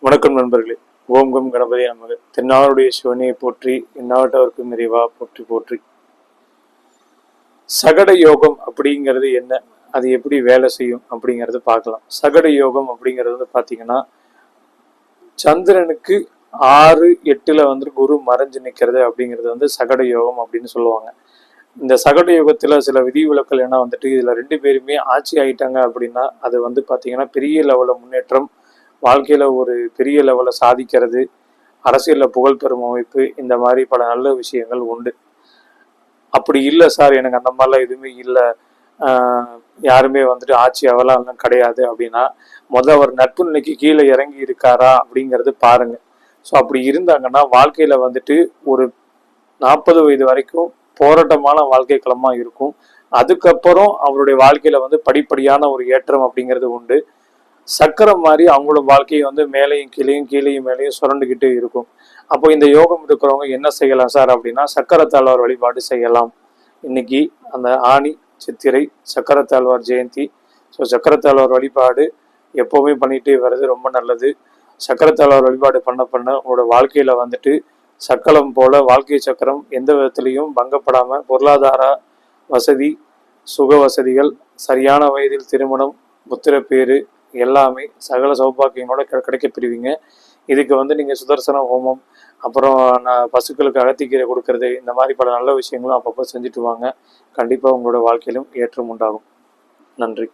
வணக்கம் நண்பர்களே. ஓம் கம் கணபதி நமக. தென்னாளுடைய சிவனையை போற்றி, இந்நாட்டவர்க்கும் நிறைவா போற்றி போற்றி. சகட யோகம் அப்படிங்கிறது என்ன, அது எப்படி வேலை செய்யும் அப்படிங்கிறது பார்க்கலாம். சகட யோகம் அப்படிங்கிறது வந்து பார்த்தீங்கன்னா, சந்திரனுக்கு 6-8 குரு மறைஞ்சு நிற்கிறது அப்படிங்கிறது வந்து சகட யோகம் அப்படின்னு சொல்லுவாங்க. இந்த சகட யோகத்தில் சில விதிவிலக்கள் என்ன இதில் 2 பேருமே ஆட்சி ஆகிட்டாங்க அப்படின்னா அது வந்து பார்த்தீங்கன்னா பெரிய லெவலில் முன்னேற்றம், வாழ்க்கையில் ஒரு பெரிய லெவலில் சாதிக்கிறது, அரசியலில் புகழ் பெறும் அமைப்பு, இந்த மாதிரி பல நல்ல விஷயங்கள் உண்டு. அப்படி இல்லை சார், எனக்கு அந்த மாதிரிலாம் எதுவுமே இல்லை, யாருமே ஆட்சி அவலாம் கிடையாது அப்படின்னா அவர் நட்பு நிலைக்கு கீழே இறங்கி இருக்காரா அப்படிங்கிறது பாருங்க. ஸோ அப்படி இருந்தாங்கன்னா வாழ்க்கையில் ஒரு 40 வயது வரைக்கும் போராட்டமான வாழ்க்கை களமாக இருக்கும். அதுக்கப்புறம் அவருடைய வாழ்க்கையில் படிப்படியான ஒரு ஏற்றம் அப்படிங்கிறது உண்டு. சக்கரம் மாதிரி அவங்களோட வாழ்க்கையை மேலையும் கீழையும் கீழையும் மேலேயும் சுரண்டுகிட்டே இருக்கும். அப்போ இந்த யோகம் இருக்கிறவங்க என்ன செய்யலாம் சார் அப்படின்னா, சக்கரத்தாழ்வார் வழிபாடு செய்யலாம். இன்னைக்கு அந்த ஆணி சித்திரை சக்கரத்தாழ்வார் ஜெயந்தி. ஸோ சக்கரத்தாழ்வார் வழிபாடு எப்போவுமே பண்ணிகிட்டே வர்றது ரொம்ப நல்லது. சக்கரத்தாழ்வார் வழிபாடு பண்ண உங்களோட வாழ்க்கையில் சக்கரம் போல வாழ்க்கை சக்கரம் எந்த விதத்துலையும் பங்கப்படாமல் பொருளாதார வசதி, சுக வசதிகள், சரியான வயதில் திருமணம், புத்திர பேரு எல்லாமே சகல சௌபாக்கியங்களோட கிடைக்க பெறுவீங்க. இதுக்கு நீங்கள் சுதர்சன ஹோமம், அப்புறம் நான் பசுக்களுக்கு அகத்திக்கீரை கொடுக்கறது, இந்த மாதிரி பல நல்ல விஷயங்களும் அப்பப்போ செஞ்சுட்டு வாங்க. கண்டிப்பாக உங்களோட வாழ்க்கையிலும் ஏற்றம் உண்டாகும். நன்றி.